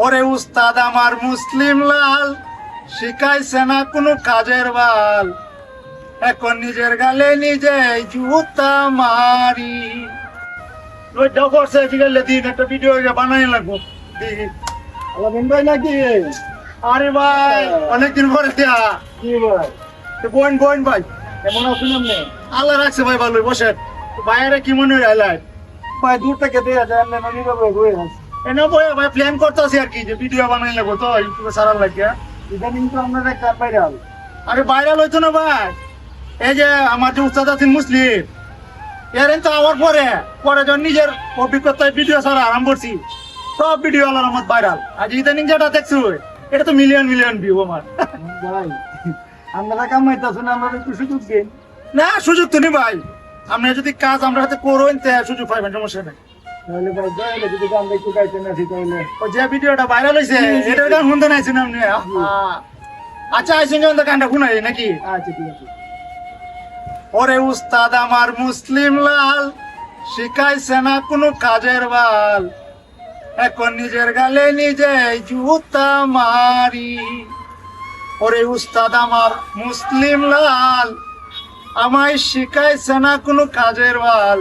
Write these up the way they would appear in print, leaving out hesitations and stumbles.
ওরে উস্তাদ আমার মুসলিম লাল শিখাইছে না কোনো কাজের বাল, এখন নিজের গালে নিজে জুতা মারি। ওইটা করছে বিকেলে দিন একটা ভিডিও বানাই লাগবো দিন। আলামিন ভাই নাকি? আরে ভাই অনেকদিন পরে দেয়া। কি ভাই বোন বোন ভাই কেমন আছেন আপনি? আল্লাহ রাখছে ভাই ভালোই বসে। বাইরে কি মনে হয় আইলাই ভাই দূর থেকে দেয়া যায় আপনি ননি বাবা ঘুরে আছে। এনে বই ভাই প্ল্যান করতেছি আর কি যে ভিডিও বানাই লাগবো তো ইউটিউবে ছাড়ার লাগে। ইদানিং তো আপনারা কার বাইরে আল আরে ভাইরাল হইতো না ভাই, এই যে আমার যে উস্তাদ আছেন মুসলিম এর তো আমার পরে পরে যখন নিজের অভিজ্ঞতায় ভিডিও ছাড়া আরম্ভ করছি সব ভিডিও আলার আমার ভাইরাল। আজ ইদানিং যেটা দেখছো এটা তো মিলিয়ন মিলিয়ন ভিউ আমার। ভাই আপনারা কামাইতেছেন আমরা একটু সুযোগ দিন। না সুযোগ তো নি ভাই, আপনি যদি কাজ আমরা হাতে করবেন তে সুযোগ পাইবেন, সমস্যা নেই। তাহলে ভাই দয়ালে যদি গানটা একটু গাইতে না ঠিক তাহলে ও যে ভিডিওটা ভাইরাল হয়েছে এটার গান শুনতে নাইছেন আপনি? আচ্ছা আইসেন যখন তো গানটা শুনাই নাকি? আচ্ছা ঠিক আছে। ওরে উস্তাদ আমার মুসলিম লাল শিখাইছে না কোনো কাজের বাল, এখন নিজের গালে নিজে জুতা মারি। ওরে উস্তাদ আমার মুসলিম লাল আমায় শিখাইছে না কোনো কাজের বাল,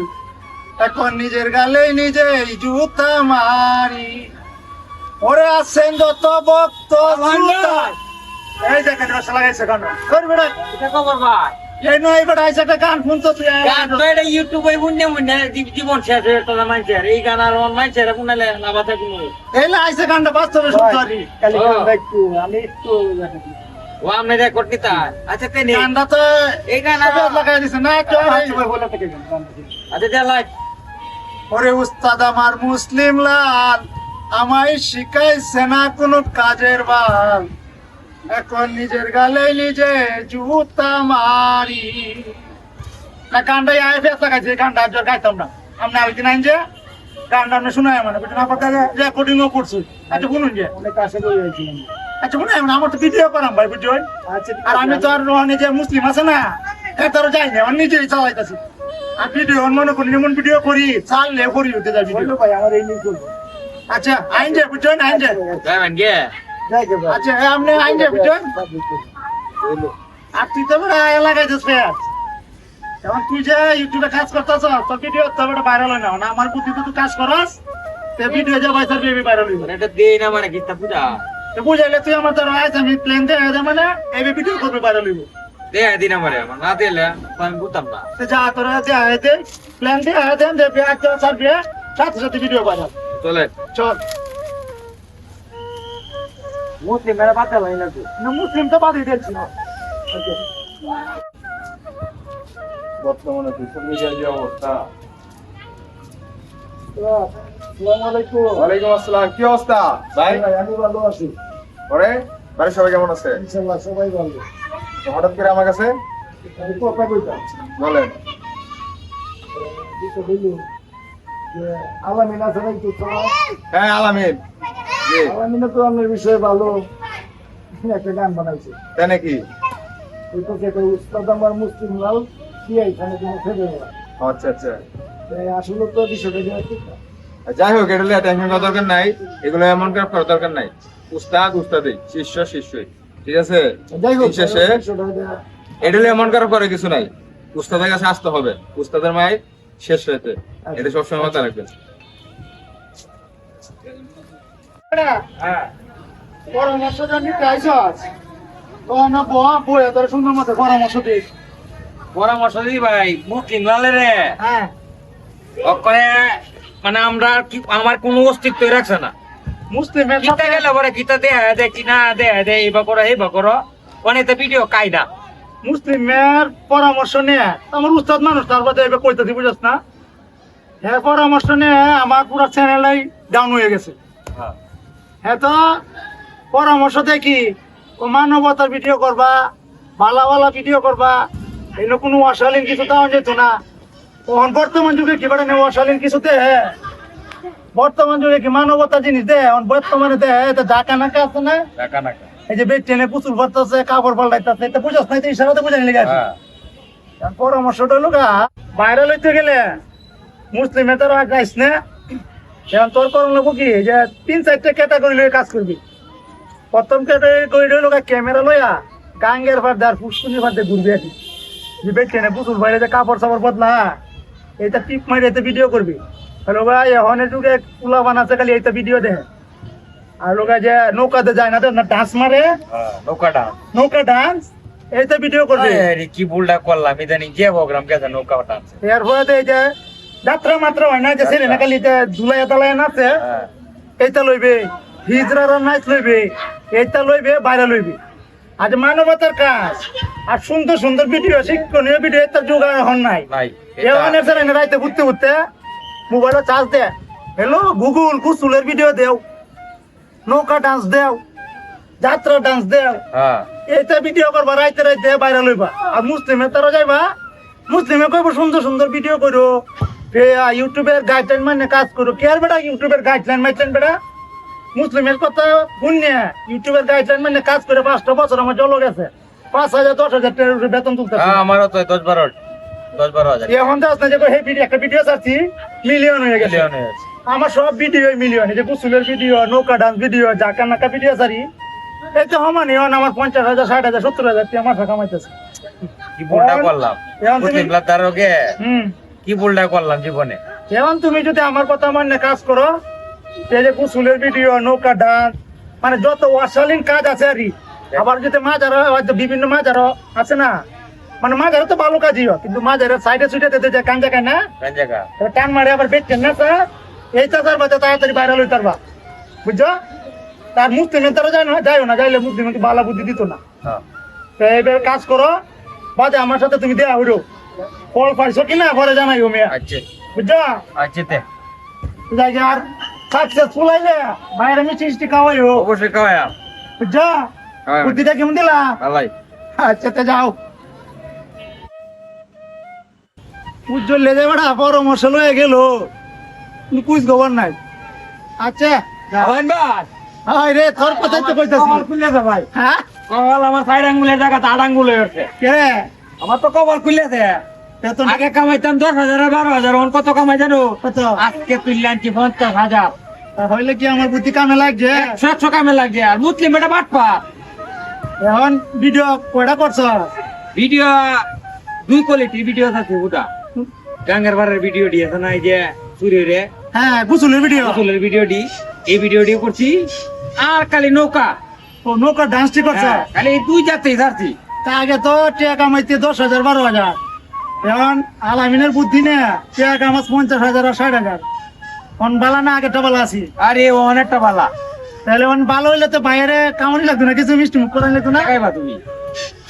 এখন নিজের গালে নিজে জুতা মারি। ওরে আছেন যত ভক্ত জুতায়। এই দেখেন রসা লাগাইছে গান করবে না এটা খবর ভাই এই নয় বেটা আইসা একটা গান শুনতো তুই। গান তো এটা ইউটিউবে বুঝনে বুঝনে জীবন শেষ হয়ে তো মানুষের এই গান আর অন মানুষের বুনালে লাভাতে কোনো এই আইসা গানটা বাস্তবে শুনতে পারি। কালি ও। গানটা একটু আমি একটু দেখাচ্ছি। ও আপনি রেকর্ড দিতা আচ্ছা তেনে গানটা তো এই গান আর লাগাই দিছে না কেউ আচ্ছা ভাই বলে থেকে গান আচ্ছা দে লাইক ওরে উস্তাদ আমার মুসলিম লাল আমায় শিখাইছে না কোনো কাজের বাল, এখন নিজের গালে নিজে জুতা মারি। না গানটা আয় ফেস লাগাইছে, গানটা আর গাইতাম না আপনি আরেকদিন আইন যে গানটা আপনি শোনায় মানে রেকর্ডিংও করছি। আচ্ছা শুনুন যে অনেক কাছে বই হয়েছিলাম। আচ্ছা শুনে আমার তো ভিডিও করাম ভাই ভিডিও। আচ্ছা ঠিক আর আছে, আমি তো আর রোহানি যে মুসলিম আছে না তারও যাই না, আমি নিজেই চালাইতেছি। আর ভিডিও মনে করি এমন ভিডিও করি চাললে করি উঠে যায় ভিডিও। বললো ভাই আমার এই নিয়ে চলবে। আচ্ছা আইন যে বুঝছেন আইন যে যাবেন গে যাই গে ভাই। আচ্ছা আপনি আইন যে বুঝছেন। বললো। আর তুই তো বড় এলাকায় যাস এখন তুই যে ইউটিউবে কাজ করতেছ তোর ভিডিও তো বড় ভাইরাল হয় না, আমার বুদ্ধিতে তুই কাজ করস তে ভিডিও যা ভাইসার বেবি ভাইরাল হইবে। এটা দেই না মানে কিতা পূজা তো বুঝাইলে তুই আমার তোর আইস আমি প্ল্যান দিয়ে মানে এই ভিডিও করবে ভাইরাল হইব। দে দিন আমারে আমার না দিলে আমি বুঝতাম না তো যা তোর আছে আইতে প্ল্যান দিয়ে আইতে দে বিয়ার তো সার বিয়া সাথে সাথে ভিডিও ভাইরাল চলে চল। মুসলিম মেরা বাচ্চা ভাই না তো। না মুসলিম তো বাদই দিচ্ছি না। বর্তমানে সোশ্যাল মিডিয়ার যে অবস্থা। আসসালামু আলাইকুম। ওয়ালাইকুম আসসালাম, কি অবস্থা ভাই? ভাই আমি ভালো আছি। পরে বাড়ির সবাই কেমন আছে? ইনশাআল্লাহ সবাই ভালো। হঠাৎ করে আমার কাছে আমি কথা কইতাম। বলেন। দিতে বললো যে আলামিন আছে ভাই তো চলো। হ্যাঁ আলামিন, জি আলামিনে তো আপনার বিষয়ে ভালো একটা গান বানাইছে। তাই নাকি? ওই তো একটা উস্তাদ আমার মুসলিম লাল কি এখানে কোনো ফেলে না। আচ্ছা আচ্ছা, আসলে তো বিষয়টা যে আছে না। যাই হোক, এটা টেনশন করার দরকার নাই, এগুলো এমন করে করার দরকার নাই। উস্তাদ উস্তাদই, শিষ্য শিষ্যই, ঠিক আছে? যাই হোক দিন শেষে বিষয়টা এটা এমন করে কিছু নাই, উস্তাদের কাছে আসতে হবে, উস্তাদের মায়ের শেষ হইতে, এটা সবসময় মাথায় রাখবেন। হ্যাঁ পরামর্শ জানি আইসস তো না বই তোর সুন্দর মতো পরামর্শ দিস। পরামর্শ দিই ভাই মুসলিম লালে রে হ্যাঁ অকরে মানে আমরা কি আমার কোনো অস্তিত্বই রাখছে না। মুসলিমের কিতা গেলে পরে কিতা দে কি না দে এই বা করো অনেক ভিডিও কাই না মুসলিমের পরামর্শ নিয়ে আমার উস্তাদ মানুষ তার বাদে এবার কইতেছি বুঝছ না। হ্যাঁ পরামর্শ নিয়ে আমার পুরো চ্যানেলাই ডাউন হয়ে গেছে। হ্যাঁ তো পরামর্শ দেখি ও মানবতার ভিডিও করবা, ভালা ভালা ভিডিও করবা, এই কোনো অশালীন কিছু দেওয়া যেত না। তখন বর্তমান যুগে কি বাড়ে অশালীন কিছু দে, বর্তমান যুগে কি মানবতা জিনিস দে বর্তমানে দে ডাকা নাকা আছে না, টাকা নাকা এই যে বেড টেনে কুচুর ভরতেছে কাপড় পাল্টাইতেছে এটা বুঝছ না, ইশারাতে বুঝানি লেগে আছে। পরামর্শটা হলো ভাইরাল হইতে গেলে মুসলিমে তো গাইস না এখন তোর করণ লাগবো কি যে 3-4টা ক্যাটাগরি লয়ে কাজ করবি। প্রথম ক্যাটাগরি হলো ক্যামেরা লইয়া গাঙ্গের ফার্দে আর পুষ্কুনির ফার্দে ঘুরবি আর কি। যে বেটেনে পুতুল বাইরে যে কাপড় চাপড় বদলা এইটা টিপ মারি এতে ভিডিও করবি। হ্যালো ভাই এখনের যুগে কুলা বানাচ্ছে খালি এইটা ভিডিও দেখে। আর লোক যে নৌকাতে যায় না তো না ডান্স মারে, নৌকাটা নৌকা ডান্স এইটা ভিডিও করবে। কি ভুলটা করলাম ইদানিং যে প্রোগ্রাম গেছে নৌকাটা আছে এরপরে তো এই যে যাত্রা মাত্র হয় না যে ছেলে না খালি ধুলাইয়া তালায় নাচে এইটা লইবে, হিজরার নাচ লইবে, এইটা লইবে, বাইরে লইবে। আজ মানবতার কাজ আর সুন্দর সুন্দর ভিডিও শিক্ষণীয় ভিডিও তার যোগান এখন নাই। নাই এখানে রাইতে ঘুরতে ঘুরতে মোবাইলে চার্জ দে, হ্যালো গুগল কুসুলের ভিডিও দেও, নৌকা ডান্স দেও, যাত্রা ডান্স দেও, হ্যাঁ এইটা ভিডিও করবা রাইতে রাইতে বাইরে লইবা। আর মুসলিমে তারা যাইবা, মুসলিমে কইব সুন্দর সুন্দর ভিডিও করো, ইউটিউবের গাইডলাইন মানে কাজ করো। কে আর বেটা ইউটিউবের গাইডলাইন মাইছেন বেটা? মুসলিমের কথা শুনে ইউটিউবের গাইডলাইন মানে কাজ করে 5টা বছর আমার জল গেছে, 5,000 10,000 টাকা বেতন তুলতে। আমারও তো 10-12 হাজার এখন তো আসলে যে একটা ভিডিও ছাড়ছি মিলিয়ন হয়ে গেছে। আমার সব ভিডিও মিলিয়ন, এই যে কুসুলের ভিডিও, নৌকা ডান্স ভিডিও, জাকা নাকা ভিডিও ছাড়ি, এই তো সমানই আমার 50,000 60,000 70,000 টাকা মাথা কামাইতেছে। কি ভুলটা করলাম এখন তুমি কি ভুলটা করলাম জীবনে। এখন তুমি যদি আমার কথা মানে কাজ করো, এই যে কুসুলের ভিডিও, নৌকা ডান্স মানে যত অশালীন কাজ আছে আর কি। আবার যদি মাঝারো হয়তো বিভিন্ন মাঝারো আছে না, মানে মাঝারো তো ভালো কাজই হয়, কিন্তু মাঝারের সাইডে সুইডে দিতে যায় কান জায়গায় না, টান মারে আবার বেচছেন না স্যার, এইটা স্যার বাচ্চা তাড়াতাড়ি বাইরে লই পারবা, বুঝছো? তার মুসলিমের তারা যায় না, যাইও না, যাইলে মুসলিম বালা বুদ্ধি দিত না। তো এইবার কাজ করো, বাদে আমার সাথে তুমি দেয়া হইলো, ফল পাইছো কিনা পরে জানাইও মেয়ে, বুঝছো? যাই আর সাকসেসফুল হইলে বাইরে মিষ্টি খাওয়াইও, অবশ্যই খাওয়াই বুঝছো? বুদ্ধিটা কেমন দিলা? ভালাই আচ্ছা তে যাও। উজ্জ্বল লেগে বেড়া পরামর্শ লয়ে গেল, কুছ খবর নাই। আচ্ছা হাই রে, তোর কথাই তো কইতাছি। খুলেছে ভাই, হ্যাঁ কপাল আমার 4 আঙ্গুলের জায়গা 8 আঙ্গুল হয়ে গেছে। কে রে? আমার তো কপাল খুলেছে। বেতন আগে কামাইতাম 10,000 12,000, এখন কত কামাই জানো? কত? আজকে তুললে আনছি 50,000। হইলে কি আমার বুদ্ধি কামে লাগছে? 100 কামে লাগছে। আর মুসলিম এটা বাটপা। এখন ভিডিও কয়টা করছ? ভিডিও 2 কোয়ালিটির ভিডিও আছে। ওটা গাঙ্গের বারের ভিডিও দিয়েছে না, এই যে চুরিরে হ্যাঁ গুসুলের ভিডিও, গুসুলের ভিডিও দি, এই ভিডিওটি করছি। আর খালি নৌকা, ও নৌকা ডান্স ঠিক করছ? খালি এই 2 জাতেই ছাড়ছি। তা আগে তো টাকা কামাইতে 10,000 12,000, এখন আলামিনের বুদ্ধি নে টাকা কামাস 50,000 আর 60,000। অন বালা না আগে বালা আছি? আরে ও অনেকটা ভালা। তাহলে অন ভালো হইলে তো বাইরে কামানি লাগতো না, কিছু মিষ্টি মুখ করাই লাগতো না। টাকাইবা তুমি,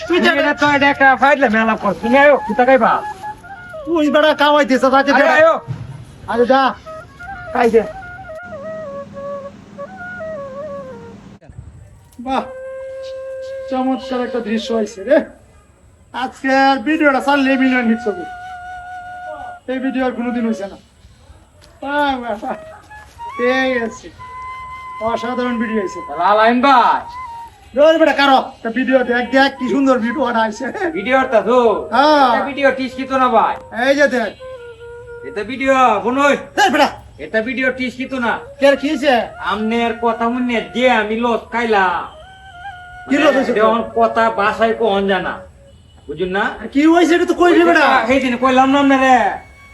তুই তুমি এটা তো এটা একটা ফাইটলে মেলা কর। তুমি আয়ো, তুই টাকাইবা। তুই বেড়া কামাইতেছ, আচ্ছা আরে আয়ো। আরে যা খাই দে। বাহ, চমৎকার একটা দৃশ্য হয়েছে রে। আজকের ভিডিওটা চাললে মিলিয়ন হিট হবে, এই ভিডিও আর কোনোদিন হয়েছে না। এই আছে অসাধারণ ভিডিও হয়েছে। লালাইন ভাই, রোজ বেটা কারো ভিডিও দেখ, দেখ কি সুন্দর ভিডিও বানাইছে। ভিডিওটা তো হ্যাঁ ভিডিও টিস কিতো না ভাই। এই যে দেখ, এটা ভিডিও বনই, দেখ বেটা এটা ভিডিও টিস কিতো না। কে কি হয়েছে? আমনের কথা মনে যে আমি লস খাইলা, কি লস হয়েছে? যেমন কথা বাসায় কোন জানা, বুঝুন না? কি হয়েছে এটা তো কই রে বেটা? সেই দিন কইলাম না আপনারে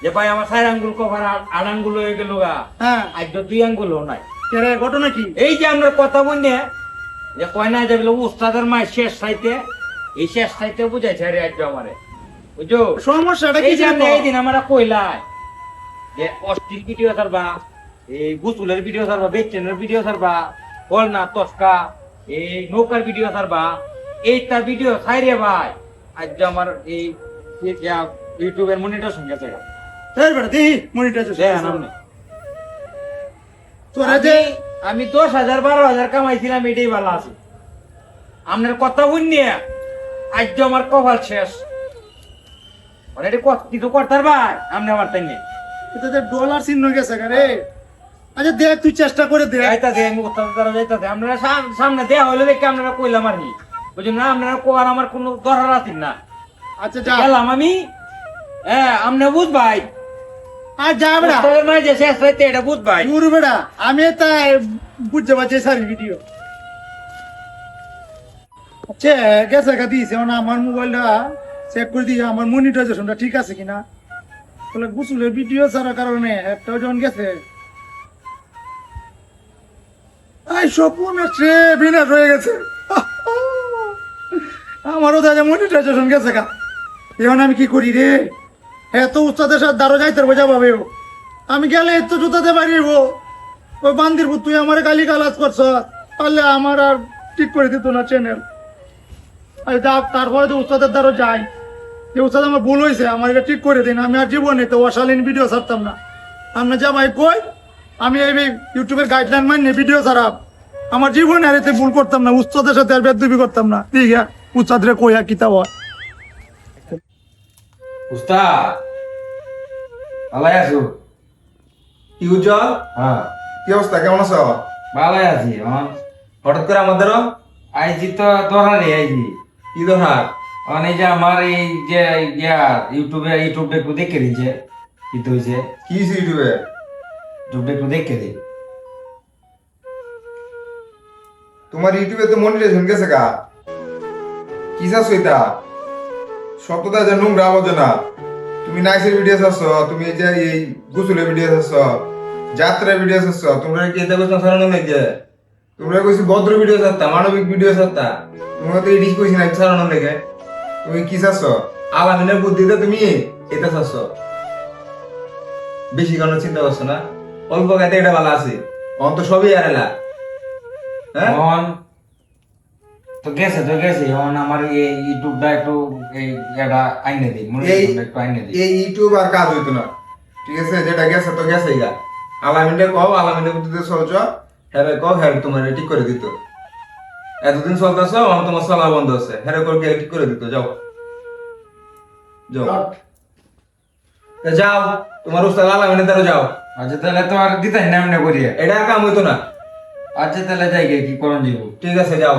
যে ভাই আমার 4 আঙ্গুল কভার 8 আঙ্গুল হয়ে গেল গা, হ্যাঁ আজ তো 2 আঙ্গুল নাই। কে রে ঘটনা কি? এই যে আমরা কথা বললে যে কয় না যে উস্তাদের মায়ের শেষ সাইতে, এই শেষ সাইতে বুঝাইছে আরে আজ আমারে, বুঝছো? সমস্যাটা কি এই যে জানো? এই দিন আমরা কইলাই যে অশ্লীল ভিডিও ছাড়বা, এই গুসুলের ভিডিও ছাড়বা, বেচেনের ভিডিও ছাড়বা, বল না তস্কা, এই নৌকার ভিডিও ছাড়বা, এইটা ভিডিও ছাইরে ভাই আজ আমার এই ইউটিউবের মনিটরেশন গেছে। এই বেটা দেখি মনিটাইজেশন দেখেন আপনি, তোরা যে আমি 10,000 12,000 কামাইছিলাম, এটাই ভালো আছে। আপনার কথা শুনিয়ে আজ আমার কপাল শেষ। মানে এটা কিছু করতার ভাই আপনি আমার তাই নেই। এটা যে ডলার চিহ্ন গেছে রে। আচ্ছা দেখ, তুই চেষ্টা করে দেখ। যাইতাছে আমি উস্তাদ দ্বারা যাইতাছে, আপনারা সামনে দেয়া হইলে দেখে আপনারা কইলাম আর কি, বুঝলেন না? আপনারা কোয়ার আমার কোনো দরকার আছে না। আচ্ছা যা, গেলাম আমি, হ্যাঁ আপনি বুঝ ভাই। আর যা বেড়া উস্তাদের মাই যে শেষ রাইতে এটা বুঝ ভাই দূর বেড়া আমি তাই বুঝতে পারছি সারি ভিডিও আচ্ছা গেছে গা দিয়েছে মানে আমার মোবাইলটা চেক করে দিয়ে আমার মনিটাইজেশনটা ঠিক আছে কিনা বলে গুসুলের ভিডিও ছাড়ার কারণে একটাও যখন গেছে এই স্বপ্ন সে বিনাশ হয়ে গেছে আমারও তাই মনিটাইজেশন গেছে গা এখন আমি কি করি রে এত উস্তাদের সাথে দাঁড়ো যাইতে বোঝা পাবে আমি গেলে এত জুতাতে পারিব ওই বান্দির ভূত তুই আমার গালি গালাজ করছ পারলে আমার আর ঠিক করে দিত না চ্যানেল আর তারপরে তো উস্তাদের দ্বারা যাই যে উস্তাদ আমার ভুল হয়েছে আমার এটা ঠিক করে দিন আমি আর জীবনে তো অশালীন ভিডিও ছাড়তাম না আমরা যা ভাই কই আমি এই ইউটিউবের গাইডলাইন মানিয়ে ভিডিও ছাড়াব আমার জীবনে আর এতে ভুল করতাম না উস্তাদের সাথে আর বেদবি করতাম না ঠিক আছে উস্তাদরে কইয়া কিতাব হয় উস্তাদ ভালাই আছো কি উজ্জ্বল হ্যাঁ কি অবস্থা কেমন আছো ভালাই আছি হঠাৎ করে আমাদেরও আইজি তো দোহারে আইজি কি দরকার এই যে আমার এই যে ইউটিউবে একটু দেখে দিচ্ছে কি তো হয়েছে কি হইছে ইউটিউবে ইউটিউবে একটু দেখে দিই তোমার ইউটিউবে তো মনিটাইজেশন গেছে গা কি চাচ্ছ এটা সপ্তাহ যা নোংরা আবর্জনা তুমি নাইসের ভিডিও চাচ্ছ তুমি এই যে এই গুসুলের ভিডিও চাচ্ছ যাত্রার ভিডিও চাচ্ছ তোমরা কি এটা কোথাও সারানো লেগে তোমরা কইছি ভদ্র ভিডিও চাচ্তা মানবিক ভিডিও চাচ্তা তোমরা তো এডিট কইছি না সারানো লেগে তুমি কি চাচ্ছ আলামিনের বুদ্ধিতে তুমি এটা চাচ্ছ বেশি কোনো চিন্তা করছো না অল্প গাইতে এটা ভালো আছে অন্ত সবই আরেলা হ্যাঁ এখন তো গেছে এখন আমার এই ইউটিউবটা একটু এই এটা আইনে দিই মনিটাইজেশনটা একটু আইনে দিই এই ইউটিউব আর কাজ হইতো না ঠিক আছে যেটা গেছে তো গেছেই গা আলামিনটা কও আলামিনের বুদ্ধিতে চলছ হ্যাঁ কও হ্যাঁ তোমার ঠিক করে দিত এতদিন চলতেছ এখন তোমার চলা বন্ধ আছে হ্যাঁ করে গিয়ে ঠিক করে দিত যাও যাও যাও তোমার উস্তাদ আলামিনের দ্বারা যাও আচ্ছা তাহলে তো আর দিতে না এমনি করিয়া এটা আর কাম হইতো না আচ্ছা তাহলে যাই গে কি করণ যাব ঠিক আছে যাও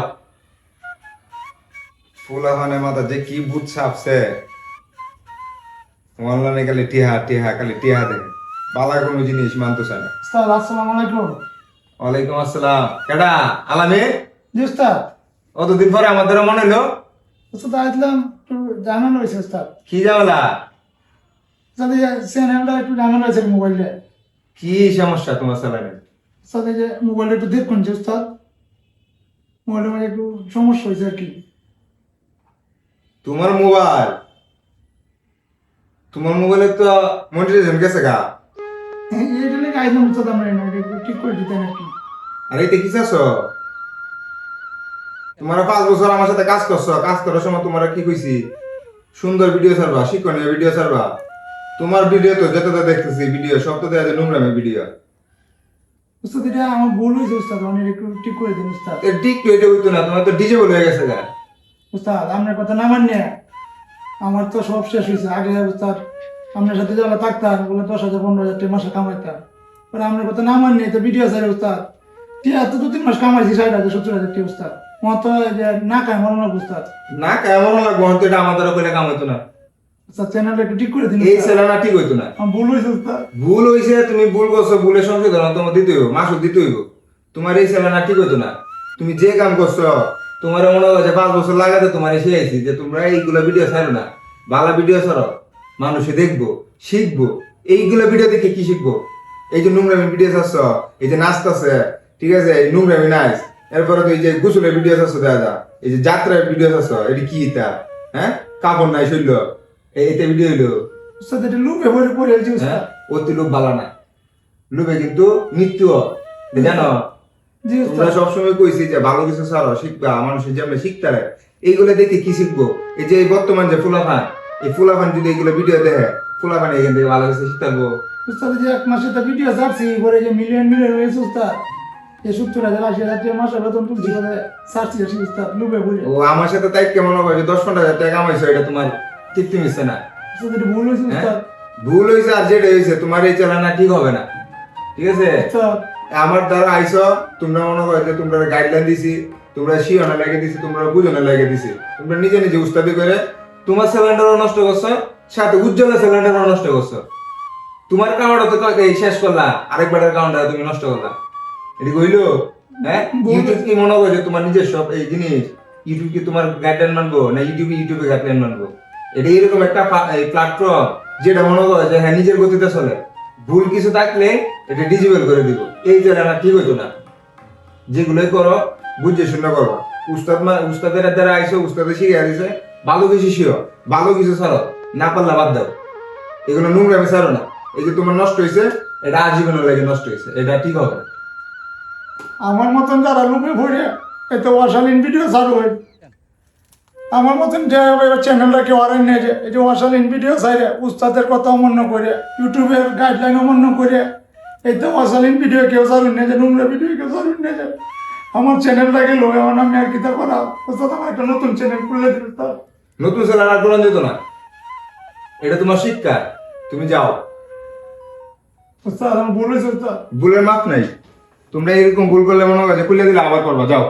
ফুলাফানে মাথা যে কি বুট ছাপছে অনলাইনে খালি টিহা টিহা খালি টিহা দেখে বালা কোনো জিনিস মানতো চায় না উস্তাদ আসসালামু আলাইকুম ওয়ালাইকুম আসসালাম কেডা আলামে জি উস্তাদ অতদিন পরে আমাদের মনে হলো উস্তাদ আসলাম একটু জানানো হয়েছে উস্তাদ কি যাওলা উস্তাদ এই চ্যানেলটা একটু জানানো হয়েছে মোবাইলে কি সমস্যা তোমার চ্যানেলে উস্তাদ এই যে মোবাইলটা একটু দেখুন যে উস্তাদ মোবাইলের মধ্যে একটু সমস্যা হয়েছে আর কি তোমার মোবাইলে তো মনিটাইজেশন গেছে গা এইটা লেগে আইলাম উস্তাদ আমরা এটা একটু ঠিক করে দিতেন আর কি আর এইতে কি চাচ্ছ তোমরা 5 বছর আমার সাথে কাজ করছো কাজ করার সময় তোমরা কি কইছি সুন্দর ভিডিও ছাড়বা শিক্ষণীয় ভিডিও ছাড়বা তোমার ভিডিও তো যতটা দেখতেছি ভিডিও সব তো দেখা যায় নোংরামে ভিডিও উস্তাদ এটা আমার ভুল হয়েছে উস্তাদ অনেক একটু ঠিক করে দিন উস্তাদ ঠিক তো এটা হইতো না তোমার তো ডিজেবল হয়ে গেছে গা উস্তাদ আপনার কথা না মানলে আমার তো সব শেষ হয়েছে আগে উস্তাদ আপনার সাথে যাওয়া থাকতাম বলে 10,000-15,000 টাকা মাসে কামাইতাম পরে আপনার কথা না মানলে তো ভিডিও ছাড়ে উস্তাদ ঠিক আছে 2-3 মাস কামাইছি 60,000-70,000 টাকা উস্তাদ আমার তো যে না কায় মনে না উস্তাদ না কেমন লাগবো তো এটা আমাদের কইলে কাম হইতো না উস্তাদ চ্যানেলটা একটু ঠিক করে দিন এই উস্তাদ। ছেলেটা ঠিক হইতো না আমার ভুল হয়েছে উস্তাদ ভুল হইছে তুমি ভুল করছো ভুলের সংশোধন তোমার দিতে হইব মাসুদ দিতে হইব তোমার এই ছেলেটা ঠিক হইতো না তুমি যে কাম করছো তোমার মনে হয় যে 5 বছর লাগাতে তোমার এসে আইছি যে তোমরা এইগুলা ভিডিও ছাড়ো না ভালো ভিডিও ছাড়ো মানুষে দেখবো শিখবো এইগুলা ভিডিও দেখে কি শিখবো এই যে নোংরামি ভিডিও ছাড়ছ এই যে নাচতেছে ঠিক আছে এই নোংরামি নাচ এরপরে তো এই যে গোসলের ভিডিও ছাড়ছ দেখা যা এই যে যাত্রার ভিডিও ছাড়ছ এটি কি এটা হ্যাঁ কাপড় নাই শৈল এইটা ভিডিও হইলো উস্তাদ এটা লুপে ভরে পড়ে আছে উস্তাদ হ্যাঁ অতি লোক ভালো না লোভে কিন্তু মৃত্যু জানো জি তোমরা উস্তাদ সবসময় কইছি যে ভালো কিছু ছাড়ো শিখবা মানুষের যেমন শিখতে পারে এইগুলো দেখে কি শিখবো এই যে এই বর্তমান যে ফুলাফান এই ফুলাফান যদি এইগুলো ভিডিও দেখে ফুলাফান এখান থেকে ভালো কিছু শিখতে পারবো উস্তাদ যে এক মাসে তো ভিডিও ছাড়ছি পরে যে মিলিয়ন হয়েছে উস্তাদ এই 70,000-80,000 টাকা মাসে বেতন তুলছি বলে ছাড়ছি উস্তাদ লুপে ভরে ও আমার সাথে তাই কেমন হবে যে 10-15,000 টাকা কামাইছো এটা তোমার তৃপ্তি মিশছে না উস্তাদ এটা ভুল হয়েছে হ্যাঁ? উস্তাদ ভুল হয়েছে আর যেটা হয়েছে তোমার এই চালানা ঠিক হবে না ঠিক আছে উস্তাদ আমার দ্বারা আইসো তোমরা মনে করো যে তোমরা গাইডলাইন দিছি তোমরা শিওনা লাগিয়ে দিছি তোমরা বুঝনা লাগিয়ে দিছি তোমরা নিজে নিজে উস্তাদি করে তোমার সিলিন্ডারও নষ্ট করছো সাথে উজ্জ্বলের সিলিন্ডারও নষ্ট করছো তোমার কারণটা তো এই শেষ করলা, আরেকবারের কারণটা তুমি নষ্ট করলা। এটি কইলো হ্যাঁ? ইউটিউব কি মনে করছে তোমার নিজের সব এই জিনিস? ইউটিউব কি তোমার গাইডলাইন মানবো না ইউটিউবে গাইডলাইন মানবো? এটা এরকম একটা প্ল্যাটফর্ম যেটা মনে করো যে হ্যাঁ নিজের গতিতে চলে, ভুল কিছু থাকলে এটা ডিজেবল করে দিব। এই জায়গাটা ঠিক হইতো না। যেগুলোই করো বুঝে শুনে করো। উস্তাদের দ্বারা আইসো, উস্তাদের শিখে দিছে, ভালো কিছু শিখো, ভালো কিছু ছাড়ো, না পারলে বাদ দাও। এগুলো নোংরামে ছাড়ো না। এই যে তোমার নষ্ট হয়েছে, এটা আজীবনের লাগে নষ্ট হয়েছে, এটা ঠিক হবে না। আমার মতন যারা লুপে ভরে এত অশালীন ভিডিও চালু হয়, আমার মতন যে চ্যানেলটা কেউ আর নিয়ে যায়, এই যে অশালীন ভিডিও চাইলে উস্তাদের কথা অমান্য করে, ইউটিউবের গাইডলাইন অমান্য করে, এই তো অশালীন ভিডিও কেউ চালু নিয়ে যায়, নোংরা ভিডিও কেউ চালু নিয়ে যায়। আমার চ্যানেলটাকে লো, এখন আমি আর কিতা করা, উস্তাদ আমার একটা নতুন চ্যানেল খুলে দিল। তার নতুন ছেলে আর করান যেত না, এটা তোমার শিক্ষা। তুমি যাও, উস্তাদ আমার ভুল হয়েছে উস্তাদ। ভুলের মাপ নাই। তোমরা এরকম ভুল করলে মনে হয় খুলে দিলে আবার করবা, যাও।